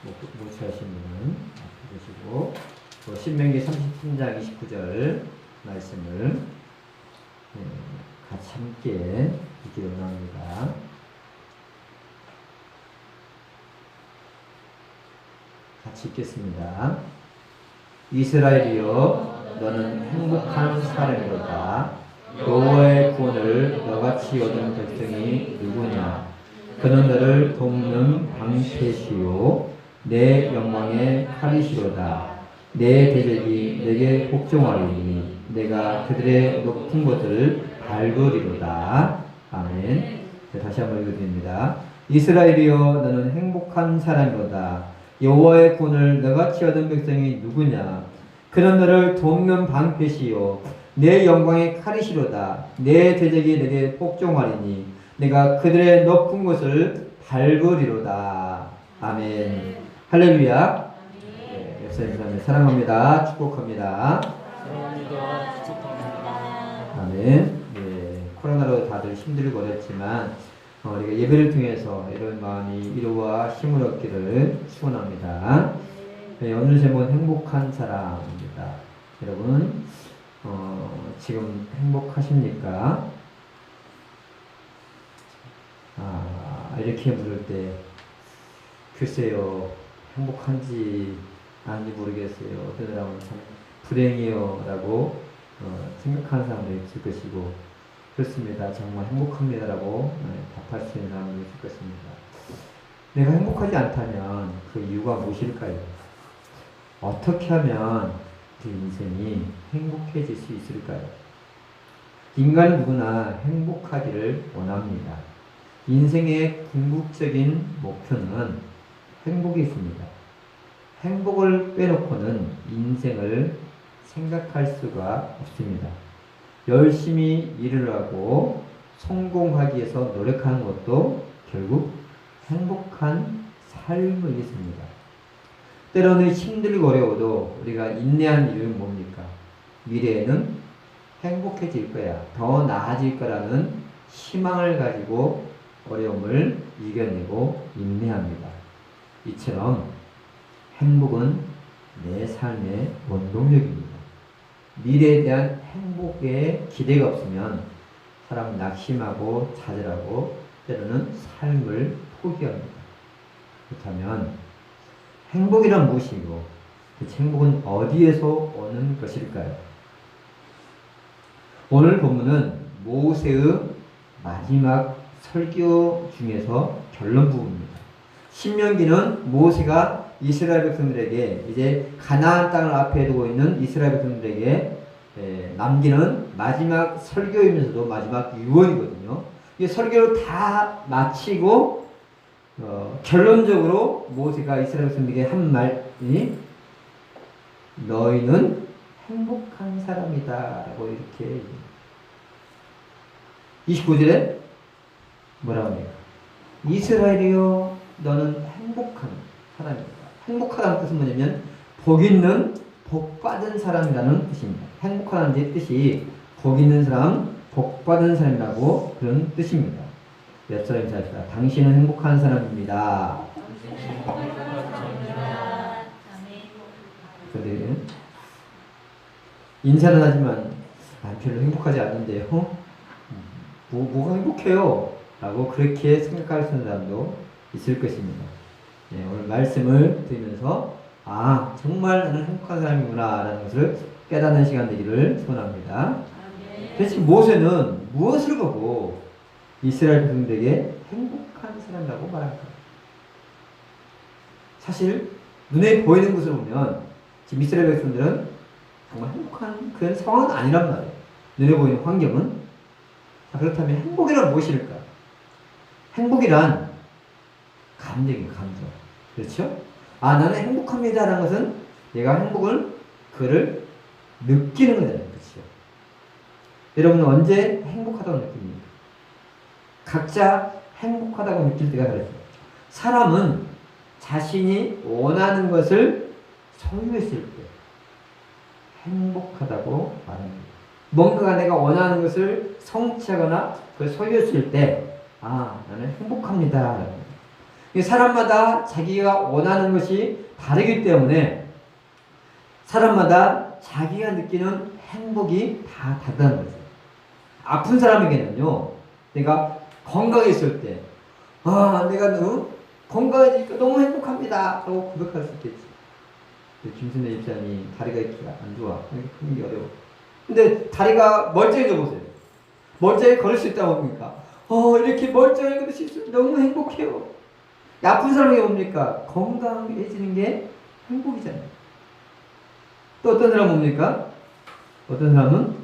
못 찾으신 분은 보시고 또 신명기 33장 29절 말씀을 같이 함께 읽기로 원합니다. 같이 읽겠습니다. 이스라엘이여 너는 행복한 사람이로다. 여호와의 구원을 너같이 얻은 백성이 누구냐? 그는 너를 돕는 방패시요 내 영광의 칼이시로다. 내 대적이 내게 복종하리니 내가 그들의 높은 곳을 밟으리로다. 아멘. 다시 한번 읽어드립니다. 이스라엘이여 너는 행복한 사람이로다. 여호와의 구원을 너같이 얻은 백성이 누구냐? 그는 너를 돕는 방패시요 내 영광의 칼이시로다. 내 대적이 내게 복종하리니 내가 그들의 높은 곳을 밟으리로다. 아멘. 할렐루야. 네, 역사님 사랑합니다. 축복합니다. 사랑합니다. 축복합니다. 아멘. 네, 코로나로 다들 힘들고 어렵지만 우리가 예배를 통해서 이런 마음이 위로와 힘을 얻기를 축원합니다. 네, 오늘 제목은 행복한 사람입니다. 여러분 지금 행복하십니까? 이렇게 물을 때 글쎄요 행복한지 아닌지 모르겠어요. 어떤 사람은 참 불행해요 라고 생각하는 사람도 있을 것이고 그렇습니다. 정말 행복합니다라고 답할 수 있는 사람도 있을 것입니다. 내가 행복하지 않다면 그 이유가 무엇일까요? 어떻게 하면 그 인생이 행복해질 수 있을까요? 인간은 누구나 행복하기를 원합니다. 인생의 궁극적인 목표는 행복이 있습니다. 행복을 빼놓고는 인생을 생각할 수가 없습니다. 열심히 일을 하고 성공하기 위해서 노력하는 것도 결국 행복한 삶이겠습니다. 때로는 힘들고 어려워도 우리가 인내하는 이유는 뭡니까? 미래에는 행복해질 거야, 더 나아질 거라는 희망을 가지고 어려움을 이겨내고 인내합니다. 이처럼 행복은 내 삶의 원동력입니다. 미래에 대한 행복에 기대가 없으면 사람은 낙심하고 좌절하고 때로는 삶을 포기합니다. 그렇다면 행복이란 무엇이고 그 행복은 어디에서 오는 것일까요? 오늘 본문은 모세의 마지막 설교 중에서 결론 부분입니다. 신명기는 모세가 이스라엘 백성들에게 이제 가나안 땅을 앞에 두고 있는 이스라엘 백성들에게 남기는 마지막 설교이면서도 마지막 유언이거든요. 이 설교를 다 마치고 결론적으로 모세가 이스라엘 백성들에게 한 말이 너희는 행복한 사람이다 라고 이렇게 29절에 뭐라고 합니까? 이스라엘이여 너는 행복한 사람이다. 행복하다는 뜻은 뭐냐면 복 있는 복 받은 사람이라는 뜻입니다. 행복하다는 뜻이 복 있는 사람, 복 받은 사람이라고 그런 뜻입니다. 옆 사람이 잘합시다. 당신은 행복한 사람입니다. 그런데 인사는 하지만 별로 행복하지 않는데요. 뭐가 행복해요? 라고 그렇게 생각할 수 있는 사람도 있을 것입니다. 네, 오늘 말씀을 들으면서 정말 나는 행복한 사람이구나 라는 것을 깨닫는 시간 되기를 소원합니다. 대체 모세는 무엇을 보고 이스라엘 백성들에게 행복한 사람이라고 말할까요? 사실 눈에 보이는 것을 보면 지금 이스라엘 백성들은 정말 행복한 그런 상황은 아니란 말이에요. 눈에 보이는 환경은. 그렇다면 행복이란 무엇일까? 행복이란 감정이에요. 감정. 그렇죠? 나는 행복합니다라는 것은 내가 그를 느끼는 거잖아요. 그렇죠? 여러분은 언제 행복하다고 느낍니까? 각자 행복하다고 느낄 때가 다르죠. 사람은 자신이 원하는 것을 소유했을 때 행복하다고 말합니다. 뭔가가 내가 원하는 것을 성취하거나 그걸 소유했을 때 나는 행복합니다. 사람마다 자기가 원하는 것이 다르기 때문에 사람마다 자기가 느끼는 행복이 다 다르다는 거죠. 아픈 사람에게는요, 내가 건강해 있을 때, 내가 건강해지니까 너무 행복합니다 라고 고백할 수 있겠지. 김순애 집사님이 다리가 이렇게 안 좋아. 걷는 게 어려워. 근데 다리가 멀쩡해져 보세요. 멀쩡히 걸을 수 있다고 봅니까? 이렇게 멀쩡히 걸을 수 있으면 너무 행복해요. 아픈 사람이 뭡니까? 건강해지는 게 행복이잖아요. 또 어떤 사람 뭡니까? 어떤 사람은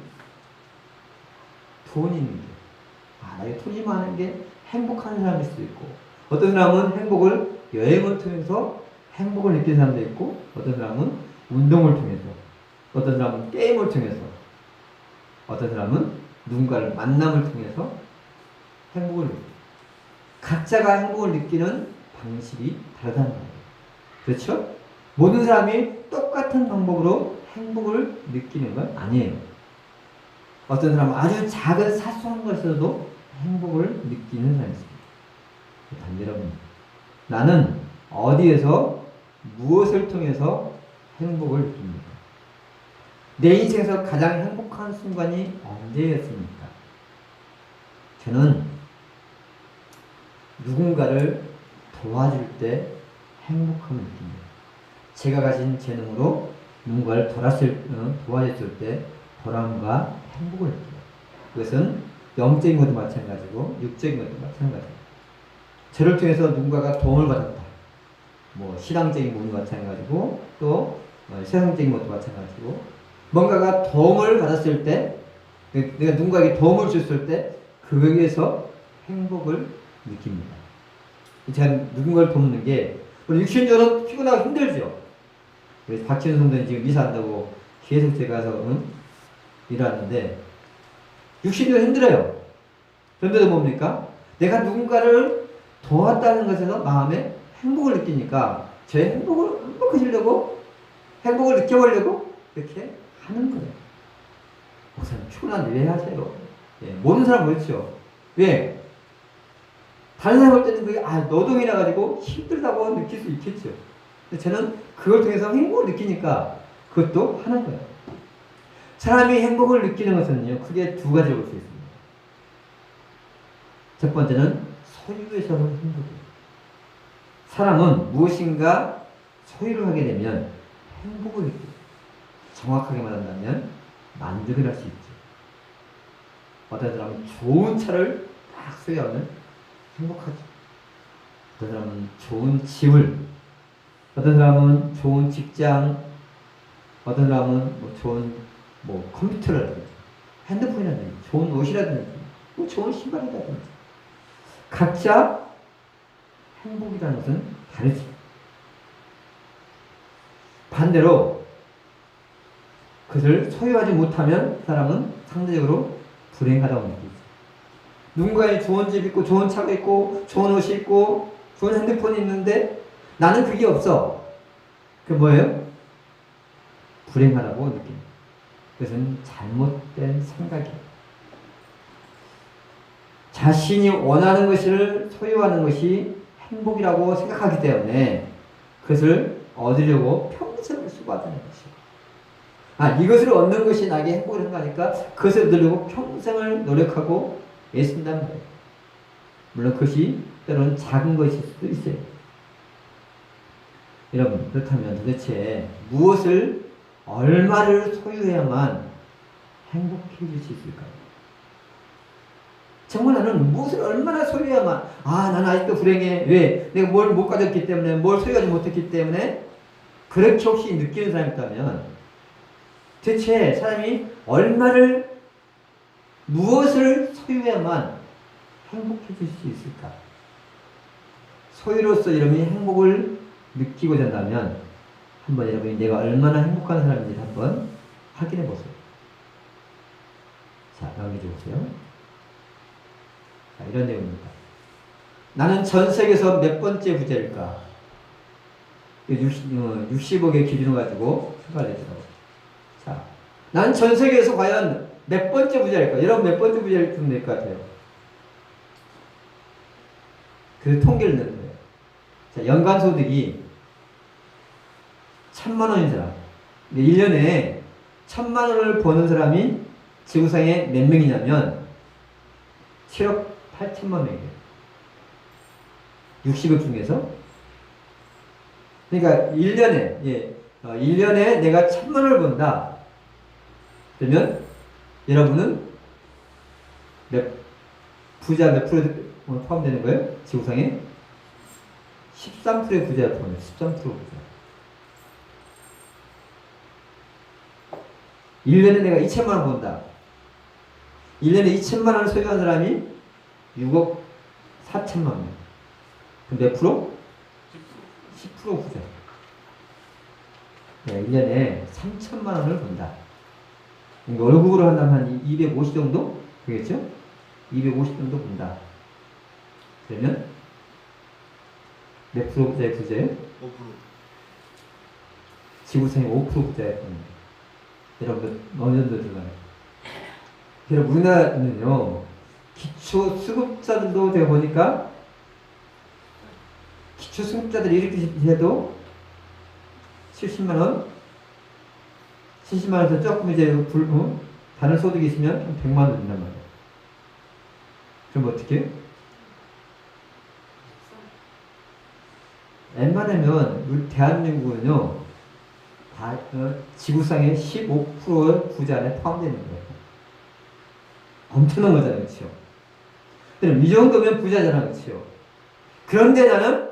돈 있는 게, 나에게 돈이 많은 게 행복한 사람일 수도 있고, 어떤 사람은 행복을 여행을 통해서 행복을 느끼는 사람도 있고, 어떤 사람은 운동을 통해서, 어떤 사람은 게임을 통해서, 어떤 사람은 누군가를 만남을 통해서 행복을 느끼고, 각자가 행복을 느끼는 방식이 다르다는 거예요. 그렇죠? 모든 사람이 똑같은 방법으로 행복을 느끼는 건 아니에요. 어떤 사람은 아주 작은 사소한 것에서도 행복을 느끼는 사람이 있습니다. 반대로 나는 어디에서 무엇을 통해서 행복을 느낍니까? 내 인생에서 가장 행복한 순간이 언제였습니까? 저는 누군가를 도와줄 때 행복함을 느낍니다. 제가 가진 재능으로 누군가를 도와줬을 때 보람과 행복을 느껴요. 그것은 영적인 것도 마찬가지고 육적인 것도 마찬가지고, 저를 통해서 누군가가 도움을 받았다. 신앙적인 부분도 마찬가지고, 또 세상적인 것도 마찬가지고, 뭔가가 도움을 받았을 때, 내가 누군가에게 도움을 줬을 때 거기에서 행복을 느낍니다. 제가 누군가를 돕는 게, 육신적으로 피곤하고 힘들죠. 그래서 박지훈 성도는 지금 이사한다고 계속 제가 가서 일하는데 육신적으로 힘들어요. 그런데도 뭡니까? 내가 누군가를 도왔다는 것에서 마음에 행복을 느끼니까 제 행복해지려고, 행복을 느껴보려고 이렇게 하는 거예요. 목사님 피곤한데 왜 하세요? 모르는 사람 그렇죠. 왜? 다른 사람 볼 때는 그게 노동이 나가지고 힘들다고 느낄 수 있겠죠. 근데 저는 그걸 통해서 행복을 느끼니까 그것도 하는 거예요. 사람이 행복을 느끼는 것은요, 크게 두 가지로 볼 수 있습니다. 첫 번째는 소유에서 오는 행복이에요. 사람은 무엇인가 소유를 하게 되면 행복을 느껴요. 정확하게 말한다면 만족을 할 수 있죠. 어떤 사람은 좋은 차를 딱 소유하면 행복하죠. 어떤 사람은 좋은 집을, 어떤 사람은 좋은 직장, 어떤 사람은 좋은 컴퓨터라든지 핸드폰이라든지 좋은 옷이라든지 좋은 신발이라든지, 각자 행복이라는 것은 다르지. 반대로 그것을 소유하지 못하면 사람은 상대적으로 불행하다고 느끼죠. 누군가의 좋은 집 있고 좋은 차가 있고 좋은 옷이 있고 좋은 핸드폰이 있는데 나는 그게 없어. 그게 뭐예요? 불행하다고 느낍니다. 그것은 잘못된 생각이에요. 자신이 원하는 것을 소유하는 것이 행복이라고 생각하기 때문에 그것을 얻으려고 평생을 수고하는 것이고, 이것을 얻는 것이 나에게 행복을 한다니까 그것을 얻으려고 평생을 노력하고 애쓴단 말이에요. 물론 그것이 때로는 작은 것일 수도 있어요. 여러분, 그렇다면 도대체 무엇을 얼마를 소유해야만 행복해질 수 있을까요? 정말 나는 무엇을 얼마나 소유해야만, 나는 아직도 불행해. 왜? 내가 뭘 못 가졌기 때문에, 뭘 소유하지 못했기 때문에, 그렇게 혹시 느끼는 사람이 있다면, 대체 사람이 무엇을 소유해야만 행복해질 수 있을까? 소유로서 여러분이 행복을 느끼고자 한다면, 한번 여러분이 내가 얼마나 행복한 사람인지 한번 확인해 보세요. 자, 넘겨줘 보세요. 자, 이런 내용입니다. 나는 전 세계에서 몇 번째 부자일까? 60억의 기준을 가지고 표가 되더라고요. 자, 나는 전 세계에서 과연 몇 번째 부자일까? 여러분 몇 번째 부자일 수 있을 것 같아요? 그 통계를 내는 거예요. 자, 연간 소득이 1,000만 원인 사람. 1년에 1,000만 원을 버는 사람이 지구상에 몇 명이냐면 7억 8천만 명이에요. 60억 중에서. 그러니까 1년에 내가 1,000만 원을 번다. 그러면 여러분은 부자 몇 프로 포함되는 거예요? 지구상에 13%의 부자를 포함해요. 13% 부자. 1년에 내가 2천만 원 번다. 1년에 2천만 원을 소유한 사람이 6억 4천만 명. 그럼 몇 프로? 10% 부자. 네, 1년에 3천만 원을 번다. 그러니까 월급으로 한다면 한 250 정도? 되겠죠? 250 정도 번다. 그러면 몇 프로 부자의 부자예요? 5%. 지구상의 5% 부자의 부자입니다. 여러분 어느 정도 들어가요? 여러분 우리나라는요 기초 수급자들도 제가 보니까 기초 수급자들이 이렇게 해도 70만 원, 70만 원에서 조금 이제 다른 소득이 있으면 한 100만 원 된단 말이에요. 그럼 어떻게 해요? 웬만하면 우리 대한민국은요 다 지구상의 15%의 부자 안에 포함되어 있는 거예요. 엄청난 거잖아요. 그렇죠? 그럼 이 정도면 부자잖아. 그렇죠? 그런데 나는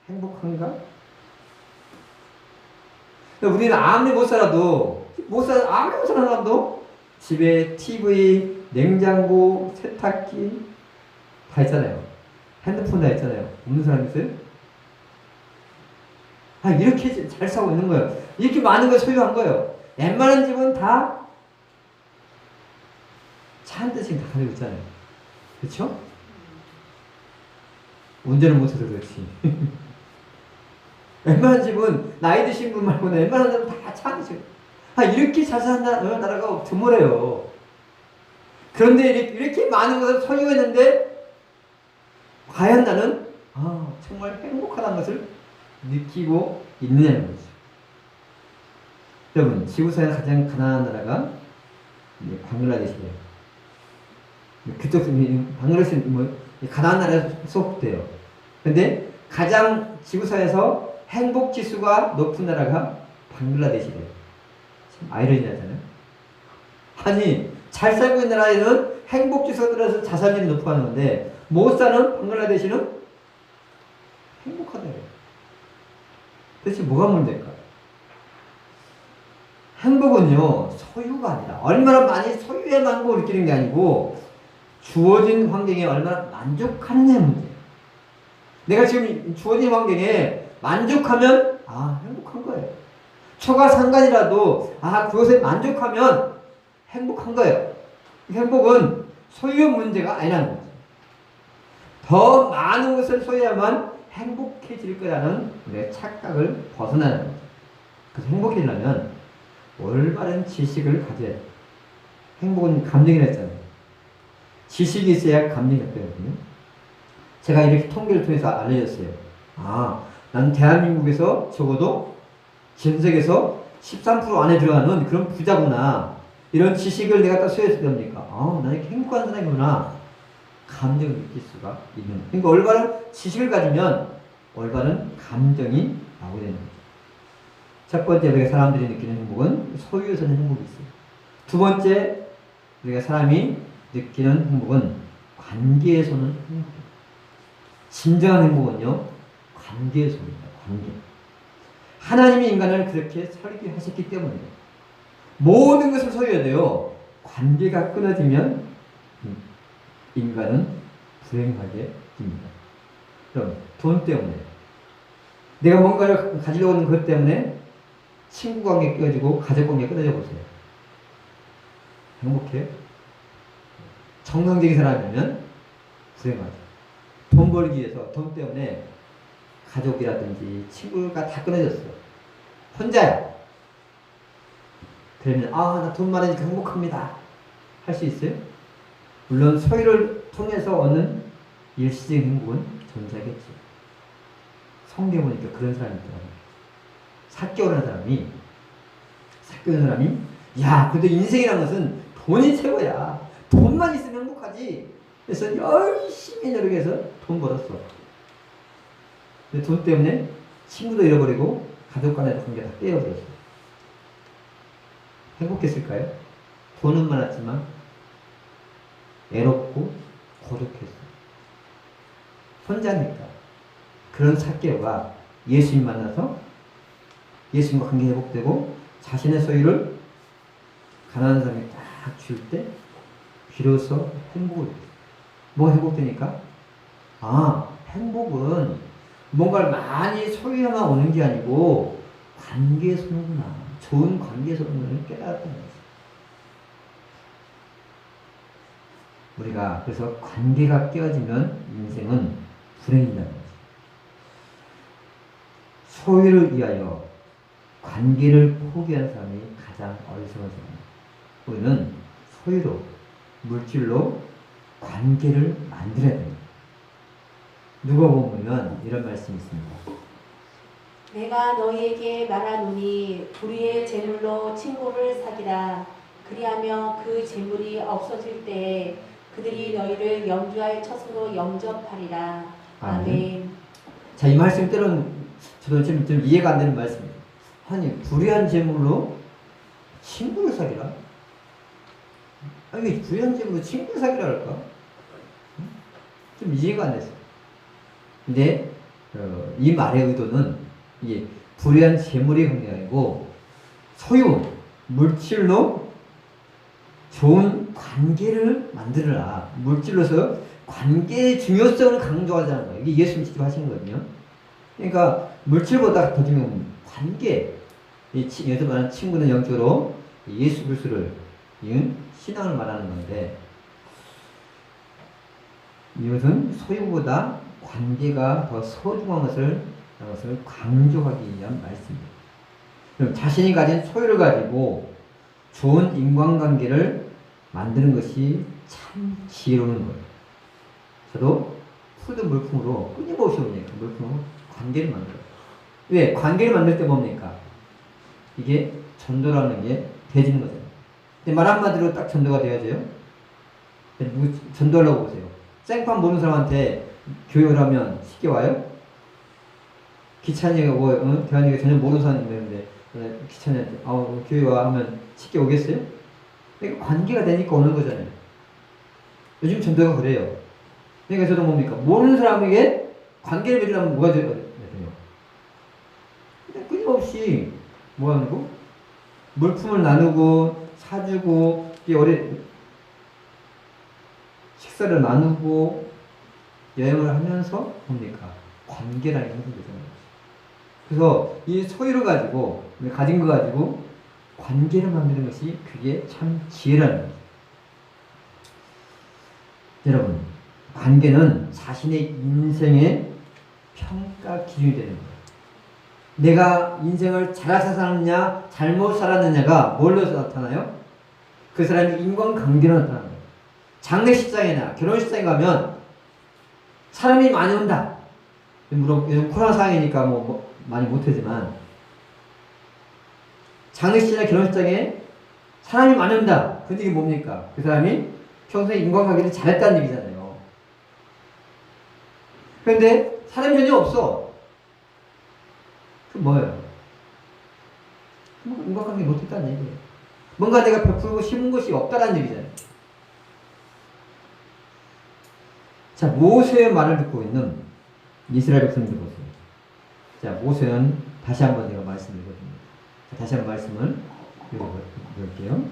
행복한가? 우리는 아무리 못 살아도 아무리 못 사는 사람도 집에 TV, 냉장고, 세탁기 다 있잖아요. 핸드폰 다 있잖아요. 없는 사람 있어요? 이렇게 잘 살고 있는 거예요. 이렇게 많은 걸 소유한 거예요. 웬만한 집은 다 차 한 대씩 다 가지고 있잖아요. 그렇죠? 운전을 못해서 그렇지. 웬만한 집은 나이 드신 분 말고는 웬만한 사람은 다 차 한 대씩. 이렇게 잘 사는 나라가 드물어요. 그런데 이렇게 많은 것을 소유했는데 과연 나는 정말 행복하다는 것을 느끼고 있느냐는 거죠. 여러분, 지구상에 가장 가난한 나라가 방글라데시예요. 그쪽 방글라데시 가난한 나라에 속돼요. 근데 가장 지구상에서 행복 지수가 높은 나라가 방글라데시래요. 참 아이러니하잖아요. 아니 잘 살고 있는 나라에는 행복 지수가 떨어져서 자살률이 높아하는데 못 사는 방글라데시는 행복하대요. 도대체 뭐가 문제일까? 행복은요 소유가 아니라 얼마나 많이 소유에만 행복을 느끼는 게 아니고 주어진 환경에 얼마나 만족하느냐의 문제예요. 내가 지금 주어진 환경에 만족하면 행복한 거예요. 초과 상관이라도 그것에 만족하면 행복한 거예요. 행복은 소유 문제가 아니라는 거죠. 더 많은 것을 소유하면 행복해질 거라는 우리의 착각을 벗어나는 거죠. 그래서 행복해지려면 올바른 지식을 가져야 돼요. 행복은 감정이라 했잖아요. 지식이 있어야 감정이 있거든요. 제가 이렇게 통계를 통해서 알려졌어요. 난 대한민국에서 적어도 전 세계에서 13% 안에 들어가는 그런 부자구나. 이런 지식을 내가 딱 소유했을 때입니까? 나는 이렇게 행복한 사람이구나. 감정을 느낄 수가 있는 거예요. 그러니까 올바른 지식을 가지면 올바른 감정이 나오게 되는 거죠. 첫 번째, 우리가 사람들이 느끼는 행복은 소유에서는 행복이 있어요. 두 번째, 우리가 사람이 느끼는 행복은 관계에서는 행복이에요. 진정한 행복은요, 관계에서 옵니다. 관계. 하나님이 인간을 그렇게 설계하셨기 때문에 모든 것을 소유해야 돼요. 관계가 끊어지면 인간은 불행하게 됩니다. 그럼 돈 때문에 내가 뭔가를 가지려고 하는 것 때문에 친구 관계 끊어지고 가족 관계 끊어져 보세요. 행복해요? 정상적인 사람이면 불행하죠. 돈 벌기 위해서 돈 때문에 가족이라든지 친구가 다 끊어졌어요. 혼자야. 그러면 나 돈 많으니까 행복합니다. 할 수 있어요? 물론 소유를 통해서 얻는 일시적인 행복은 존재하겠죠. 성경에 보니까 그런 사람이 있더라고요. 사개오라는 사람이 야, 근데 인생이란 것은 돈이 최고야. 돈만 있으면 행복하지. 그래서 열심히 노력해서 돈 벌었어. 근데 돈 때문에 친구도 잃어버리고 가족 간의 관계 다 깨어버렸어. 행복했을까요? 돈은 많았지만 애롭고 고독했어. 혼자니까. 그런 삭개오가 예수님 만나서 예수님과 관계 회복되고 자신의 소유를 가난한 사람이 딱 줄 때 비로소 행복을 느꼈어요. 뭐 행복되니까? 아, 행복은 뭔가를 많이 소유하면 오는 게 아니고 관계에서 오는구나. 좋은 관계에서 오는 걸 깨달았던 거죠. 우리가 그래서 관계가 깨어지면 인생은 불행이라는 거죠. 소유를 위하여 관계를 포기한 사람이 가장 어리석은 사람입니다. 우리는 소유로, 물질로 관계를 만들어야 됩니다. 누가복음 이런 말씀이 있습니다. 내가 너희에게 말하노니 불의의 재물로 친구를 사귀라. 그리하며 그 재물이 없어질 때에 그들이 너희를 영주할 처소로 영접하리라. 아멘. 자, 이 말씀 때로는 저도 좀 이해가 안 되는 말씀입니다. 아니, 불의한 재물로 친구를 사귀라? 아니, 불의한 재물로 친구를 사귀라 할까? 좀 이해가 안 됐어요. 근데 이 말의 의도는 이게 불의한 재물이 관계가 아니고 소유, 물질로 좋은 관계를 만들어라. 물질로서 관계의 중요성을 강조하자는 거예요. 이게 예수님이 직접 하신 거거든요. 그러니까 물질보다 더 중요한 건 관계. 여기서 말하는 친구는 영적으로 예수 그리스도를 신앙을 말하는 건데 이것은 소유보다 관계가 더 소중한 것을 강조하기 위한 말씀입니다. 그럼 자신이 가진 소유를 가지고 좋은 인간관계를 만드는 것이 참 지혜로운 거예요. 저도 푸드 물품으로 끊임없이 옵니까? 물품으로 관계를 만들어요. 왜? 관계를 만들 때 뭡니까? 이게 전도라는 게 되지는 거잖아요. 근데 말 한마디로 딱 전도가 되어져요? 누구 전도하려고 보세요. 생판 모르는 사람한테 교육을 하면 쉽게 와요? 기찬이가 대한이가 전혀 모르는 사람인데 기찬이한테 교육 와 하면 쉽게 오겠어요? 그러니까 관계가 되니까 오는 거잖아요. 요즘 전도가 그래요. 그러니까 저도 뭡니까? 모르는 사람에게 관계를 맺으려면 뭐가 돼요? 그냥 끊임없이 뭐 하는 거? 물품을 나누고 사주고 식사를 나누고 여행을 하면서 뭡니까? 관계라는 게 형성되잖아요. 그래서 이 소유를 가지고 가진 거 가지고 관계를 만드는 것이 그게 참 지혜라는 거죠. 여러분, 관계는 자신의 인생의 평가 기준이 되는 거예요. 내가 인생을 잘 살았느냐 잘못 살았느냐가 뭘로 나타나요? 그 사람이 인간관계로 나타나는 거예요. 장례식장이나 결혼식장에 가면 사람이 많이 온다. 물론 요즘 코로나 상황이니까 많이 못하지만 장례식장이나 결혼식장에 사람이 많이 온다. 근데 이게 뭡니까? 그 사람이 평소에 인간관계를 잘했다는 얘기잖아요. 그런데 사람이 전혀 없어. 그럼 뭐예요? 인간관계 못했다는 얘기예요. 뭔가 내가 베풀고 심은 것이 없다는 얘기잖아요. 자, 모세의 말을 듣고 있는 이스라엘 백성들 보세요. 자, 모세는 다시 한번 제가 말씀을 읽어줍니다. 자, 다시 한번 말씀을 읽어볼게요.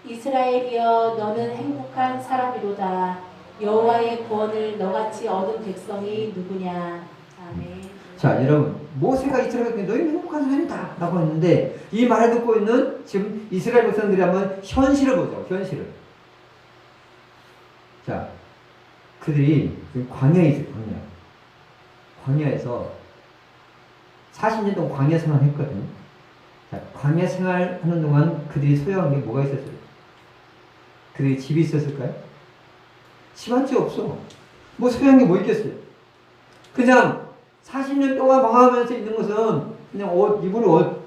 이스라엘이여 너는 행복한 사람이로다. 여호와의 구원을 너같이 얻은 백성이 누구냐. 아멘. 자, 여러분, 모세가 이스라엘 백성이 너희는 행복한 사람이다 라고 했는데 이 말을 듣고 있는 지금 이스라엘 백성들이 한번 현실을 보죠. 현실을. 자, 그들이 광야에 있어요. 광야에서 40년 동안 광야 생활을 했거든요. 자, 광야 생활하는 동안 그들이 소유한 게 뭐가 있었어요? 그들이 집이 있었을까요? 집 한 채 없어. 뭐 소유한 게 뭐 있겠어요? 그냥 40년 동안 방황하면서 있는 것은 그냥 옷, 입을 옷,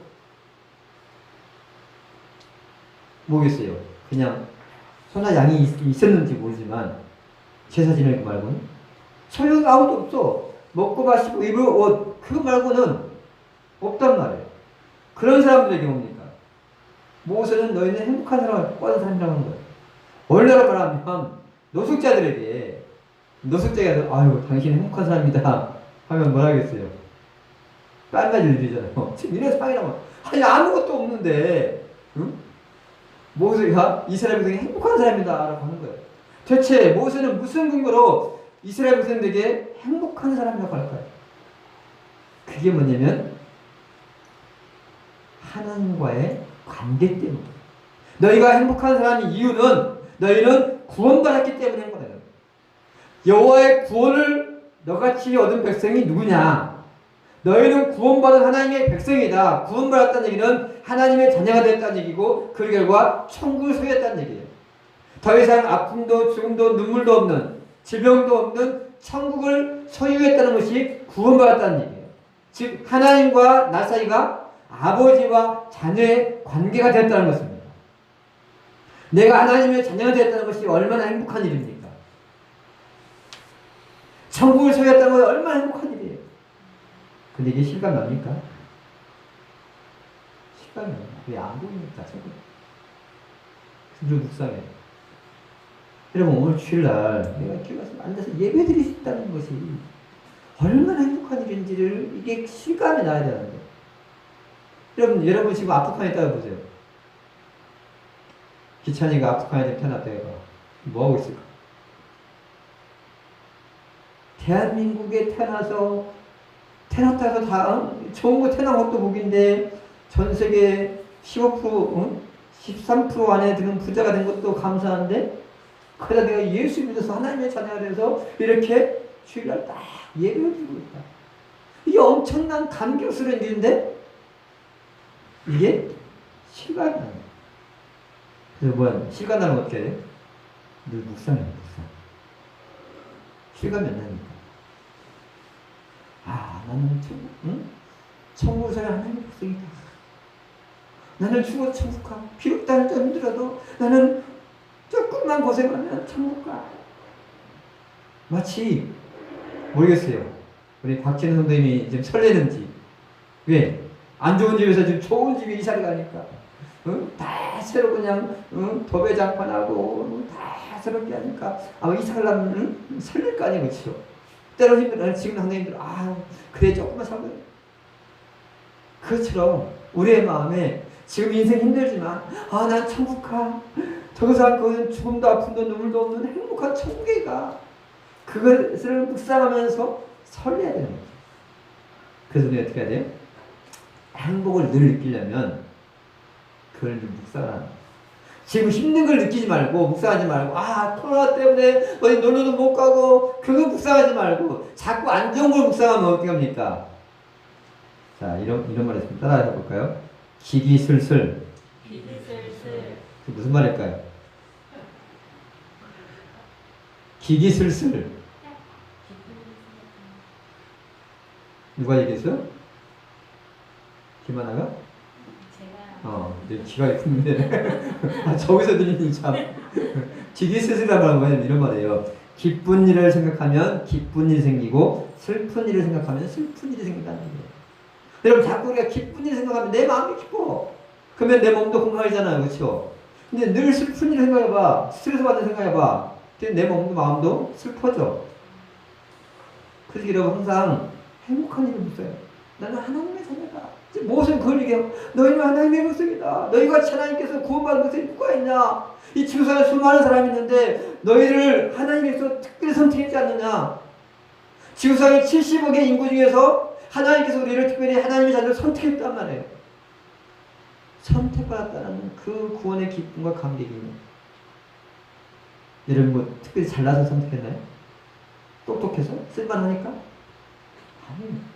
뭐겠어요. 그냥 소나 양이 있었는지 모르지만 제사 지내고 말고는 소용이 아무도 없어. 먹고 마시고 입을 옷 그거 말고는 없단 말이에요. 그런 사람들에게 뭡니까? 모세는 너희는 행복한 사람을 뻔한 사람이라고 하는 거예요. 원래로 말하면 노숙자들에게 노숙자가 아유 당신은 행복한 사람이다 하면 뭐라 하겠어요? 빤맞이를 드리잖아요. 지금 이런 상황이라면 아니 아무것도 없는데 응? 모세가 이스라엘 백성이 행복한 사람이다 라고 하는 거예요. 대체 모세는 무슨 근거로 이스라엘 백성들에게 행복한 사람이라고 할까요? 그게 뭐냐면 하나님과의 관계 때문이에요. 너희가 행복한 사람의 이유는 너희는 구원받았기 때문에 행복하다. 여호와의 구원을 너같이 얻은 백성이 누구냐? 너희는 구원받은 하나님의 백성이다. 구원받았다는 얘기는 하나님의 자녀가 됐다는 얘기고 그 결과 천국을 소유했다는 얘기예요. 더 이상 아픔도 죽음도 눈물도 없는 질병도 없는 천국을 소유했다는 것이 구원받았다는 얘기예요. 즉 하나님과 나 사이가 아버지와 자녀의 관계가 됐다는 것입니다. 내가 하나님의 자녀가 됐다는 것이 얼마나 행복한 일입니까? 천국을 소유했다는 것이 얼마나 행복한 일이에요. 근데 이게 실감 납니까? 실감이 나요. 왜 안 보입니까? 좀 묵상해. 여러분 오늘 주일날 내가 교회 가서 앉아서 예배 드릴 수 있다는 것이 얼마나 행복한 일인지를 이게 실감이 나야 되는 거예요. 여러분 지금 아프간에 있다고 보세요. 기찬이가 아프간에 태어났다 해봐. 뭐하고 있을까? 대한민국에 태어났다 해서 다 좋은 거 태어난 것도 복인데 전 세계 15%, 13% 안에 드는 부자가 된 것도 감사한데 그러다 내가 예수 믿어서 하나님의 자녀가 돼서 이렇게 주일날 딱 예배를 드리고 있다. 이게 엄청난 감격스러운 일인데 이게 실감이 나요. 그래서 뭐야 실감 나면 어떻게 해요? 늘 묵상해요. 묵상. 실감이 안 나니까 나는 천국을 사는 하나님의 백성이다. 나는 죽어도 천국 가. 비록 나는 좀 힘들어도 나는 조금만 고생하면 천국 가. 마치 모르겠어요. 우리 박진우 선생님이 지금 설레는지 왜? 안 좋은 집에서 지금 좋은 집에 이사를 가니까 다 새로 그냥 도배장판하고 다 새롭게 하니까 아마 이사 가려면 설렐 거 아니에요. 그렇죠? 때로 힘들어. 지금 선생님들 그래 조금만 살고 그것처럼 우리의 마음에 지금 인생 힘들지만 난 천국 가. 더 이상 그것은 죽음도 아픔도 눈물도 없는 행복한 천국에 가. 그것을 묵상하면서 설레야 되는 거죠. 그래서 우리가 어떻게 해야 돼요? 행복을 늘 느끼려면 그걸 늘 묵상하는 거예요. 지금 힘든 걸 느끼지 말고 묵상하지 말고 코로나 때문에 어디 놀러도 못 가고 그거 묵상하지 말고 자꾸 안 좋은 걸 묵상하면 어떻게 합니까? 자 이런 말 있으면 따라해 볼까요? 기기슬슬. 그 무슨 말일까요? 기기슬슬. 누가 얘기했어요? 김하나가? 이제 기가 있는데 저기서 들리니 참 기기슬슬이라는 말은 뭐냐면 이런 말이에요. 기쁜 일을 생각하면 기쁜 일이 생기고 슬픈 일을 생각하면 슬픈 일이 생긴다는 거예요. 여러분 자꾸 우리가 기쁜 일을 생각하면 내 마음이 기뻐. 그러면 내 몸도 건강해지잖아요. 그렇죠? 근데 늘 슬픈 일을 생각해봐. 스트레스 받는 생각해봐. 내 몸도 마음도 슬퍼져. 그래서 여러분 항상 행복한 일을 묻어요. 나는 하나님의 자녀다. 모세는 그걸 얘기해요. 너희는 하나님의 백성이다. 너희가 하나님께서 구원받은 것이 누가 있냐? 이 지구상에 수많은 사람이 있는데 너희를 하나님께서 특별히 선택했지 않느냐? 지구상에 70억의 인구 중에서 하나님께서 우리를 특별히 하나님의 자녀를 선택했단 말이에요. 선택받았다는 그 구원의 기쁨과 감격이 여러분 뭐 특별히 잘나서 선택했나요? 똑똑해서? 쓸만하니까? 아니에요.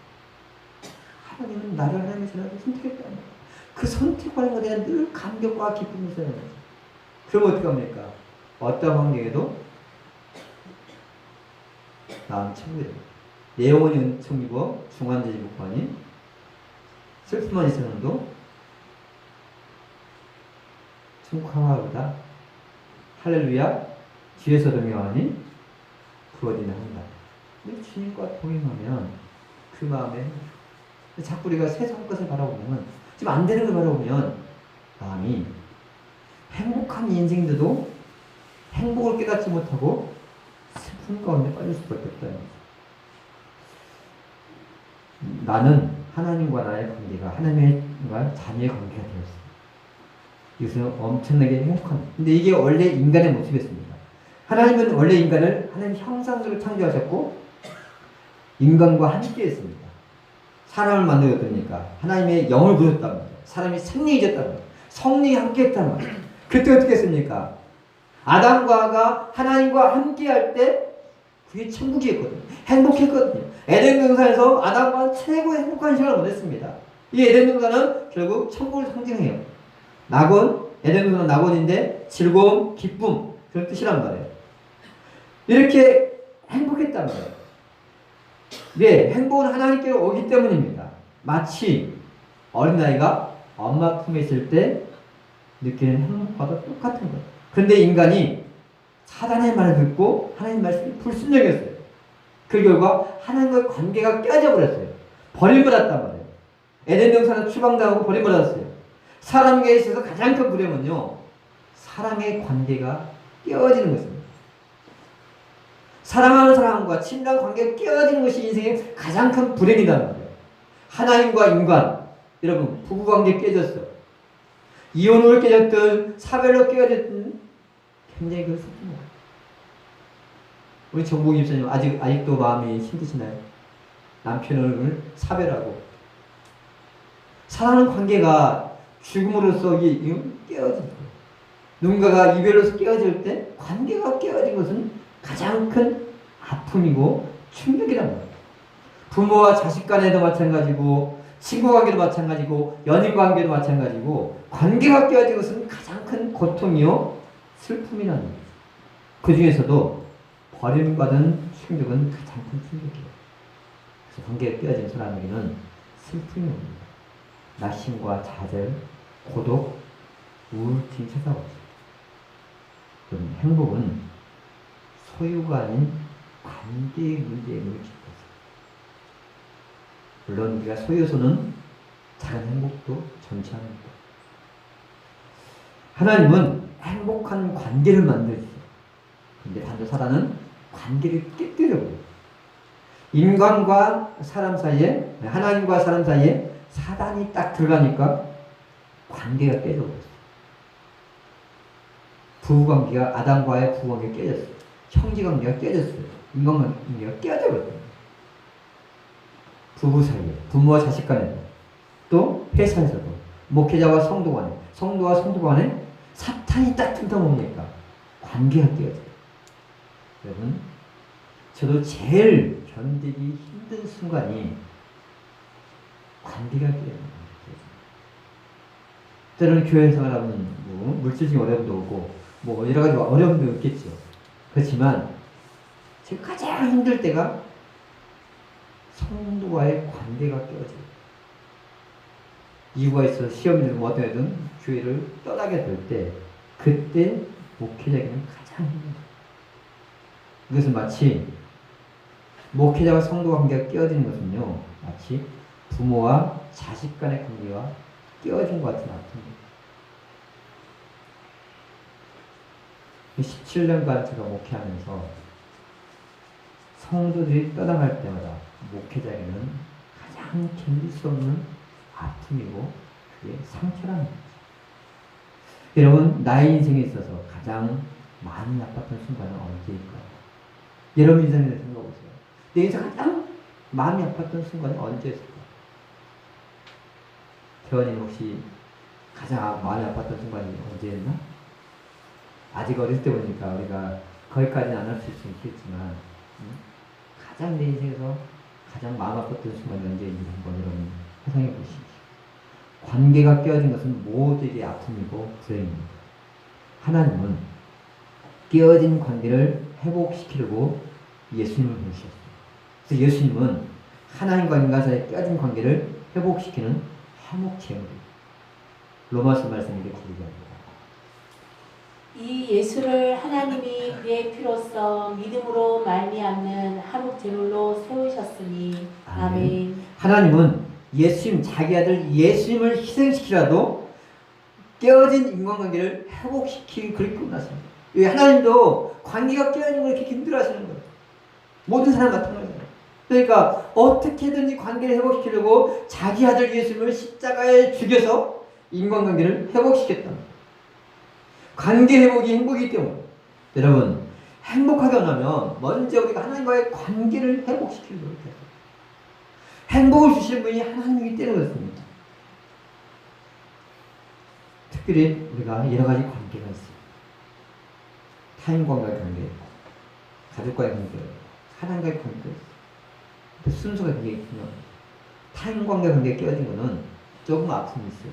하나님은 나를 하나님의 자녀로 선택했다는 거예요. 그 선택받는 것에 대한 늘 감격과 기쁨이 있어야 돼요. 그럼 어떻게 합니까? 어떤 환경에도 나는 천국이 됩니다. 내 영혼이 은총 입어 중환자지 복하니 슬픔만 있어도 충성하다. 할렐루야. 뒤에서 동행하니 부어지는 한다. 근데 주님과 동행하면 그 마음에 자꾸 우리가 세상 것을 바라보면 지금 안 되는 걸 바라보면 마음이 행복한 인생들도 행복을 깨닫지 못하고 슬픔 가운데 빠질 수밖에 없다는 거죠. 나는 하나님과 나의 관계가 하나님과 자녀의 관계가 되었습니다. 이것은 엄청나게 행복한. 근데 이게 원래 인간의 모습이었습니다. 하나님은 원래 인간을 하나님 형상대로 창조하셨고 인간과 함께했습니다. 사람을 만들었다니까 하나님의 영을 부렸단 말이에요. 사람이 생명해졌단 말이에요. 성령이 함께했단 말이에요. 그때 어떻게 했습니까? 아담과 하와가 하나님과 함께할 때 그게 천국이었거든요. 행복했거든요. 에덴 동산에서 아담과 최고의 행복한 시간을 보냈습니다. 이 에덴 동산은 결국 천국을 상징해요. 낙원, 에덴 동산은 낙원인데 즐거움, 기쁨 그런 뜻이란 말이에요. 이렇게 행복했단 말이에요. 네, 행복은 하나님께로 오기 때문입니다. 마치 어린아이가 엄마 품에 있을 때 느끼는 행복과도 똑같은 거예요. 그런데 인간이 사단의 말을 듣고 하나님 말씀을 불순종했어요. 그 결과 하나님과의 관계가 깨져 버렸어요. 버림받았단 말이에요. 에덴 동산은 추방당하고 버림받았어요. 사람에게 있어서 가장 큰 불행은요, 사랑의 관계가 깨어지는 것입니다. 사랑하는 사람과 친밀한 관계가 깨어지는 것이 인생의 가장 큰 불행이라는 거예요. 하나님과 인간, 여러분 부부관계 깨졌어. 이혼으로 깨졌든 사별로 깨어졌든 굉장히 그 슬픕니다. 우리 정복 입사님 아직도 마음이 힘드시나요? 남편을 사별하고 사랑하는 관계가 죽음으로써 깨어진 거예요. 누군가가 이별로서 깨어질 때 관계가 깨어진 것은 가장 큰 아픔이고 충격이란 말이에요. 부모와 자식 간에도 마찬가지고 친구 관계도 마찬가지고 연인 관계도 마찬가지고 관계가 깨어진 것은 가장 큰 고통이요 슬픔이라는 거예요. 그 중에서도 버림받은 충격은 가장 큰 충격이에요. 그래서 관계가 깨어진 사람에게는 슬픔이 옵니다. 낙심과 좌절, 고독, 우울증이 찾아오죠. 그럼 행복은 소유가 아닌 관계의 문제에 있는 것입니다. 물론 우리가 소유소는 작은 행복도 전치합니다. 하나님은 행복한 관계를 만들죠. 그런데 반대로 사단은 관계를 깨뜨려요. 인간과 사람 사이에, 하나님과 사람 사이에 사단이 딱 들어가니까 관계가 깨져버렸어요. 부부관계가 아담과의 부부관계가 깨졌어요. 형제관계가 깨졌어요. 인간관계가 깨져버렸어요. 부부 사이에, 부모와 자식 간에도, 또 회사에서도, 목회자와 성도 간에, 성도와 성도 간에 사탄이 딱 틈타보니까 관계가 깨져요. 여러분, 저도 제일 견디기 힘든 순간이 관계가 깨집니다. 때로는 교회 생활하면 물질적인 어려움도 오고 여러 가지 어려움도 있겠죠. 그렇지만 제가 가장 힘들 때가 성도와의 관계가 깨어져요. 이유가 있어서 시험이든 어떤 애든 교회를 떠나게 될 때 그때 목회자에게는 가장 힘듭니다. 이것은 마치 목회자와 성도 관계가 깨어지는 것은요, 마치 부모와 자식 간의 관계가 깨어진 것 같은 아픔입니다. 17년간 제가 목회하면서 성도들이 떠나갈 때마다 목회자에게는 가장 견딜 수 없는 아픔이고 그게 상처라는 거죠. 여러분, 나의 인생에 있어서 가장 많이 아팠던 순간은 언제일까요? 여러분 인생에 대해서 생각해보세요. 내 인생 가장 마음이 아팠던 순간이 언제였을까요? 태원님 혹시 가장 많이 아팠던 순간이 언제였나? 아직 어릴 때 보니까 우리가 거기까지는 안 할 수 있겠지만 가장 내 인생에서 가장 마음 아팠던 순간이 언제인지 한번 여러분 회상해 보시죠. 관계가 깨어진 것은 모두에게 아픔이고 불행입니다. 하나님은 깨어진 관계를 회복시키려고 예수님을 보내셨어요. 그래서 예수님은 하나님과 인간 사이에 깨진 관계를 회복시키는 화목제물이에요. 로마서 말씀이 이렇게 얘기합니다. 이 예수를 하나님이 그의 피로써 믿음으로 말미암는 한옥 제물로 세우셨으니 아멘. 하나님은 예수님 자기 아들 예수님을 희생시키라도 깨어진 인간관계를 회복시키기 그렇게 끝났습니다. 하나님도 관계가 깨어진 걸 이렇게 힘들어하시는 거예요. 모든 사람 마찬가지예요. 그러니까 어떻게든지 관계를 회복시키려고 자기 아들 예수님을 십자가에 죽여서 인간관계를 회복시켰다. 관계 회복이 행복이기 때문에 여러분 행복하게 하려면 먼저 우리가 하나님과의 관계를 회복시키는 거예요. 행복을 주시는 분이 하나님이기 때문에 그렇습니다. 특별히 우리가 여러 가지 관계가 있어요. 타인과의 관계, 가족과의 관계, 하나님과의 관계. 순서가 굉장히 중요합니다. 타인과의 관계가 깨어진 거는 조금 아픔이 있어요.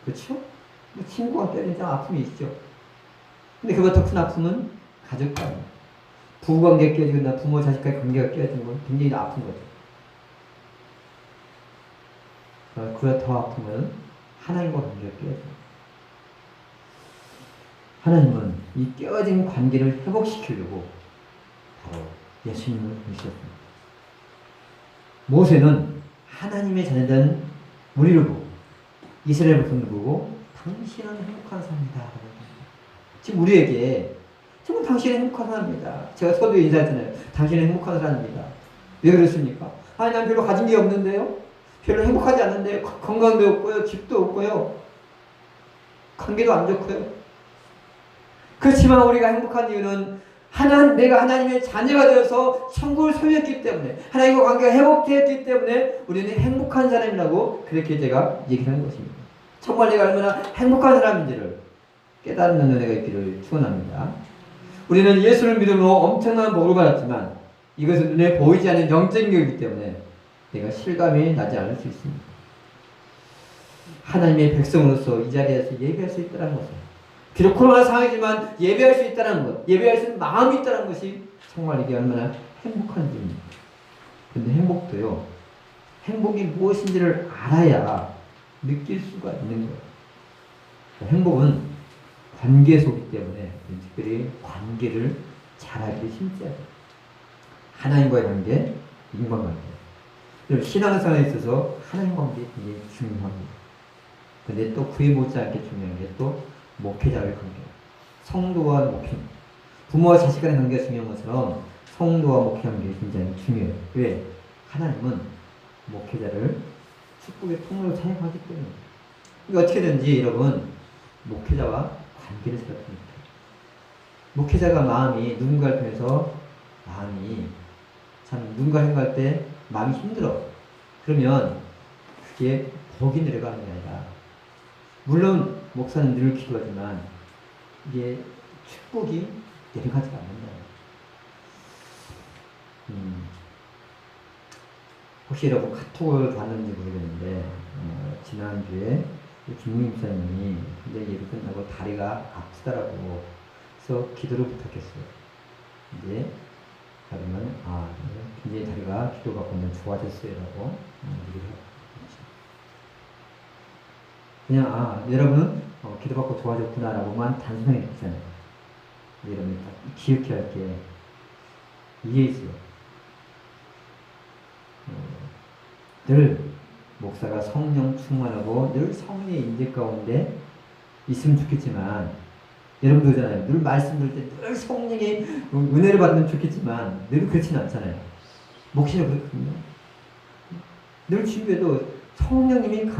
그렇죠? 뭐 친구가 깨어진 좀 아픔이 있죠. 근데 그보다 더 큰 아픔은 가족과 부부관계가 깨어지거나 부모 자식과의 관계가 깨어지는 건 굉장히 아픈 거죠. 그보다 더 아픈 건 하나님과 관계가 깨어져요. 하나님은 이 깨어진 관계를 회복시키려고 바로 예수님을 보내셨습니다. 모세는 하나님의 자녀된 우리를 보고 이스라엘 백성을 보고 당신은 행복한 사람이다. 지금 우리에게 정말 당신은 행복한 사람입니다. 제가 서두에 인사했잖아요. 당신은 행복한 사람입니다. 왜 그렇습니까? 아니 난 별로 가진 게 없는데요. 별로 행복하지 않는데 건강도 없고요. 집도 없고요. 관계도 안 좋고요. 그렇지만 우리가 행복한 이유는 내가 하나님의 자녀가 되어서 천국을 소유했기 때문에 하나님과 관계가 회복되었기 때문에 우리는 행복한 사람이라고 그렇게 제가 얘기하는 것입니다. 정말 내가 얼마나 행복한 사람인지를 깨닫는 은혜가 있기를 축원합니다. 우리는 예수를 믿음으로 엄청난 복을 받았지만 이것은 눈에 보이지 않는 영적인 것이기 때문에 내가 실감이 나지 않을 수 있습니다. 하나님의 백성으로서 이 자리에서 예배할 수 있다는 것은 비록 코로나 상황이지만 예배할 수 있다는 것, 예배할 수 있는 마음이 있다는 것이 정말 이게 얼마나 행복한 일입니다. 그런데 행복도요, 행복이 무엇인지를 알아야 느낄 수가 있는 거예요. 행복은 관계 속이기 때문에 특별히 관계를 잘하기를 힘써야 돼요. 하나님과의 관계, 인간관계. 그리고 신앙생활에 있어서 하나님 관계 굉장히 중요합니다. 근데 또 그에 못지않게 중요한 게 또 목회자의 관계, 성도와 목회, 부모와 자식 간의 관계가 중요한 것처럼 성도와 목회 관계가 굉장히 중요해요. 왜? 하나님은 목회자를 축복의 통로로 사용하기 때문에. 그러니까 어떻게든지 여러분 목회자와 관계를 세웠습니다. 목회자가 마음이 누군가를 통해서 마음이 참 누군가 생각할 때 마음이 힘들어. 그러면 그게 복이 내려가는 게 아니라 물론 목사는 늘 기도하지만 이게 축복이 내려가지가 않는다. 혹시 여러분 카톡을 봤는지 모르겠는데 지난주에 김웅 목사님이 굉장히 예배 끝나고 다리가 아프더라고. 그래서 기도를 부탁했어요. 이제 그러면 굉장히 다리가 기도 받고는 좋아졌어요라고 얘기를 했죠. 그냥 여러분은 기도받고 좋아졌구나라고만 단순하게 듣잖아요. 여러분이 기억해야 할 게 이게 있어요. 늘 목사가 성령 충만하고 늘 성령의 임재 가운데 있으면 좋겠지만 여러분도 그러잖아요. 늘 말씀 들을 때 늘 성령의 은혜를 받으면 좋겠지만 늘 그렇지는 않잖아요. 목사도 그렇거든요. 늘 준비해도 성령님이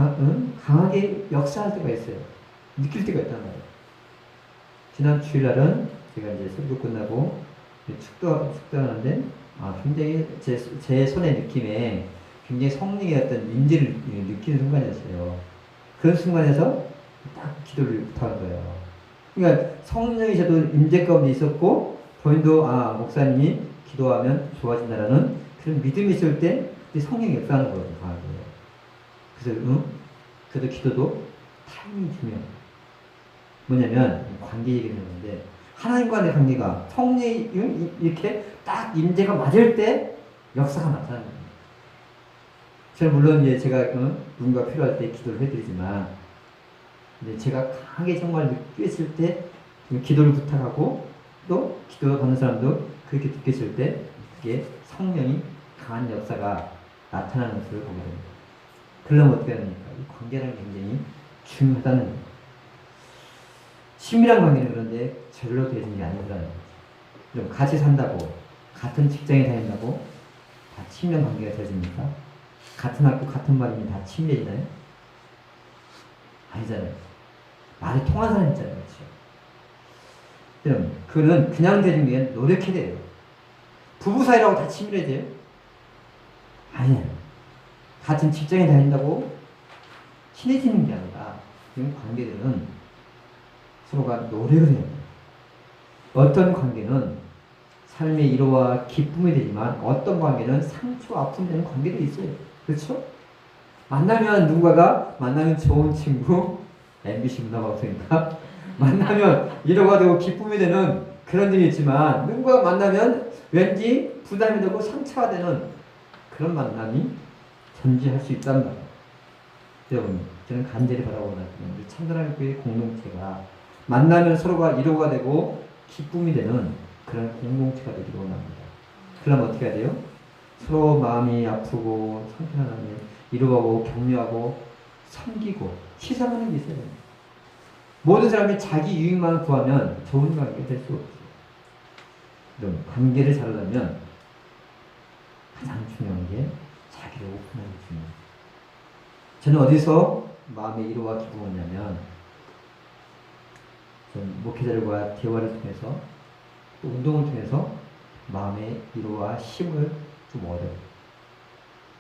강하게 역사할 때가 있어요. 느낄 때가 있단 말이에요. 지난 주일날은 제가 이제 설교 끝나고 축도하는데 굉장히 제 손의 느낌에 굉장히 성령의 어떤 임재를 느끼는 순간이었어요. 그런 순간에서 딱 기도를 부탁한 거예요. 그러니까 성령이 저도 임재 가운데 있었고 본인도 목사님이 기도하면 좋아진다라는 그런 믿음이 있을 때 성령이 역사하는 거거든요. 강하게. 그래서 그래도 기도도 타이밍이 중요해요. 뭐냐면 관계 얘기를 했는데 하나님과의 관계가 성령이 이렇게 딱 임재가 맞을 때 역사가 나타나는 거예요. 저는 물론 이제 제가 누군가 필요할 때 기도를 해드리지만, 이제 제가 강하게 정말 느꼈을 때 기도를 부탁하고 또 기도받는 사람도 그렇게 느꼈을 때 그게 성령이 강한 역사가 나타나는 것을 보게 됩니다. 그러면 어떻게 됩니까? 이 관계는 굉장히 중요하다는 거예요. 친밀한 관계는 그런데 절로 되는 게 아니라는 거죠. 좀 같이 산다고, 같은 직장에 다닌다고 다 친밀한 관계가 되어집니까? 같은 학교, 같은 말이면 다 친밀해지나요? 아니잖아요. 말이 통하는 사람 있잖아요. 그렇죠? 그럼 그는 그냥 되는 게 노력해야 돼요. 부부 사이라고 다 친밀해져요? 아니에요. 같은 직장에 다닌다고 친해지는 게 아니라 이런 관계들은 서로가 노력을 해야 돼요. 어떤 관계는 삶의 위로와 기쁨이 되지만 어떤 관계는 상처, 아픔이 되는 관계도 있어요. 그렇죠? 만나면 누군가가 만나면 좋은 친구, MBC 문화방송인가? 만나면 위로가 되고 기쁨이 되는 그런 일이 있지만 누군가가 만나면 왠지 부담이 되고 상처가 되는 그런 만남이 존재할 수 있단 말이에요. 여러분, 저는 간절히 바라보는 우리 참전한 교회 공동체가 만나면 서로가 위로가 되고 기쁨이 되는 그런 공동체가 되기를 원합니다. 그러면 어떻게 해야 돼요? 서로 마음이 아프고 상처나면 위로하고 격려하고 섬기고 희생하는 게 있어야 됩니다. 모든 사람이 자기 유익만 구하면 좋은 관계가 될 수 없어요. 그럼 관계를 잘하려면 가장 중요한 게 자기를 오픈하는 게 중요해요. 저는 어디서 마음의 위로와 기쁨을 얻냐면 전 목회자들과 대화를 통해서 또 운동을 통해서 마음의 위로와 힘을 좀 얻어요.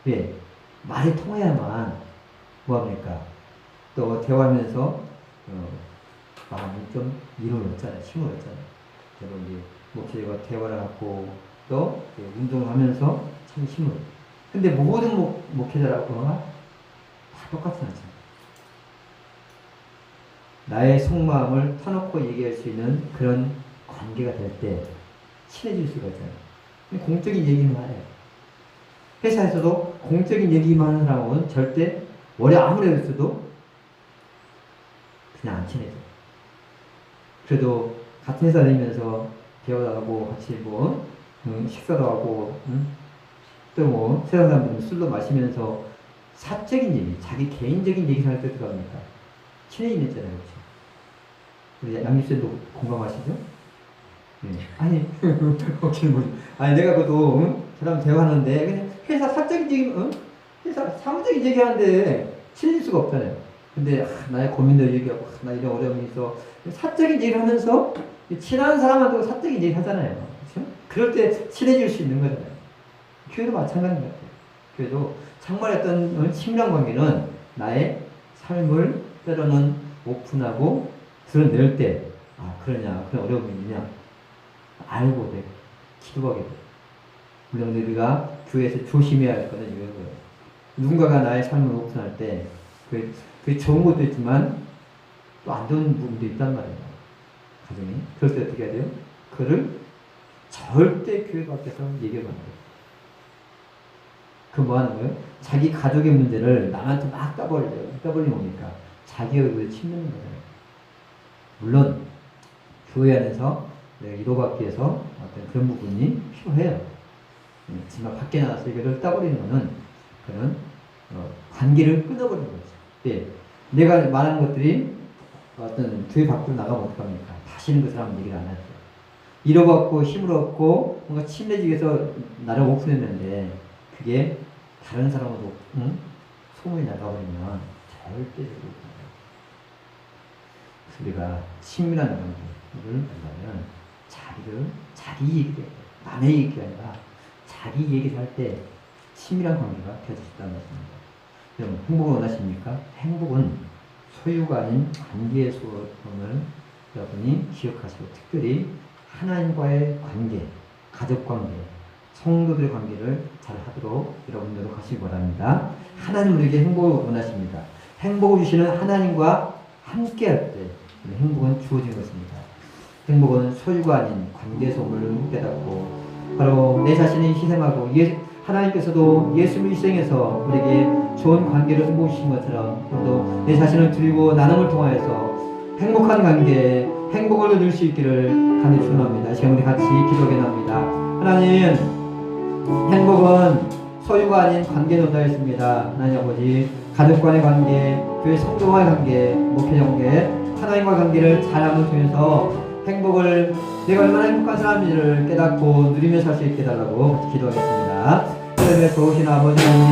왜? 말이 통해야만 뭐합니까? 또 대화하면서 마음이 좀 위로를 얻잖아요. 힘을 얻잖아요. 여러분 이제 목회자와 대화를 하고 또 운동을 하면서 참 힘을 얻어요. 근데 모든 목회자라고 다 똑같진 않잖아요. 나의 속마음을 터놓고 얘기할 수 있는 그런 관계가 될 때 친해질 수가 있잖아요. 공적인 얘기만 해요. 회사에서도 공적인 얘기만 하는 사람은 절대 머리 아무리 했어도 그냥 안 친해져. 그래도 같은 회사 다니면서 대화도 하고 같이 뭐 식사도 하고 또 뭐 세상 사람들은 술도 마시면서 사적인 얘기, 자기 개인적인 얘기 할 때 들어갑니까? 친해지는 있잖아요. 그렇죠? 우리 양립쌤도 공감하시죠? 네. 아니, 아니 내가 그것도 사람 대화하는데 그냥 회사 사적인 얘기, 회사 사무적인 얘기하는데 친해질 수가 없잖아요. 근데 나의 고민도 얘기하고 나 이런 어려움이 있어 사적인 얘기를 하면서 친한 사람한테 사적인 얘기 하잖아요. 그렇죠? 그럴 때 친해질 수 있는 거잖아요. 교회도 마찬가지인 것 같아요. 교회도 정말 어떤 친밀한 관계는 나의 삶을 때로는 오픈하고 드러낼 때 그러냐 그런 어려움이 있느냐 알고 돼 기도하게 돼. 물론 우리가 교회에서 조심해야 할 것은 이거예요. 누군가가 나의 삶을 오픈할 때 그게 좋은 것도 있지만 또 안 좋은 부분도 있단 말이에요. 가정이. 그럴 때 어떻게 해야 돼요? 그를 절대 교회 밖에서 얘기하면 안 돼요. 그 뭐 하는 거예요? 자기 가족의 문제를 남한테 막 떠벌리면 뭡니까? 자기 얼굴에 침 넣는 거잖아요. 물론 교회 안에서 내가 위로받기 위해서 어떤 그런 부분이 필요해요. 하지만 밖에 나가서 이거를 떠버리는 거는 그런 관계를 끊어버리는 거죠. 네. 내가 말하는 것들이 어떤 교회 밖으로 나가면 어떡합니까? 다시는 그 사람 얘기를 안 하죠. 위로받고 힘을 얻고 뭔가 친해지기 위해서 나를 오픈했는데 그게 다른 사람으로 소문이 나가버리면 절대 우리가 친밀한 관계를 한다면 자기 얘기를 남의 얘기가 아니라 자기 얘기를 할 때 친밀한 관계가 펴질 수 있다는 것입니다. 여러분 행복을 원하십니까? 행복은 소유가 아닌 관계의 소원을 여러분이 기억하시고 특별히 하나님과의 관계, 가족 관계, 성도들의 관계를 잘 하도록 여러분 노력하시기 바랍니다. 하나님 우리에게 행복을 원하십니다. 행복을 주시는 하나님과 함께 할 때 행복은 주어진 것입니다. 행복은 소유가 아닌 관계 소음을 깨닫고 바로 내 자신이 희생하고 하나님께서도 예수님의 희생에서 우리에게 좋은 관계를 행복시킨 것처럼 또 내 자신을 드리고 나눔을 통하여서 행복한 관계, 행복을 얻을 수 있기를 간절히 축원합니다. 지금 우리 같이 기도하게 합니다. 하나님, 행복은 소유가 아닌 관계에 놓여 있습니다. 하나님 아버지, 가족 간의 관계, 교회 성도와의 관계, 목회자 관계, 하나님과의 관계를 잘함을 통해서 행복을 내가 얼마나 행복한 사람인지를 깨닫고 누리며 살 수 있게 해달라고 기도하겠습니다. 하나님의 좋으신 아버지 하나님,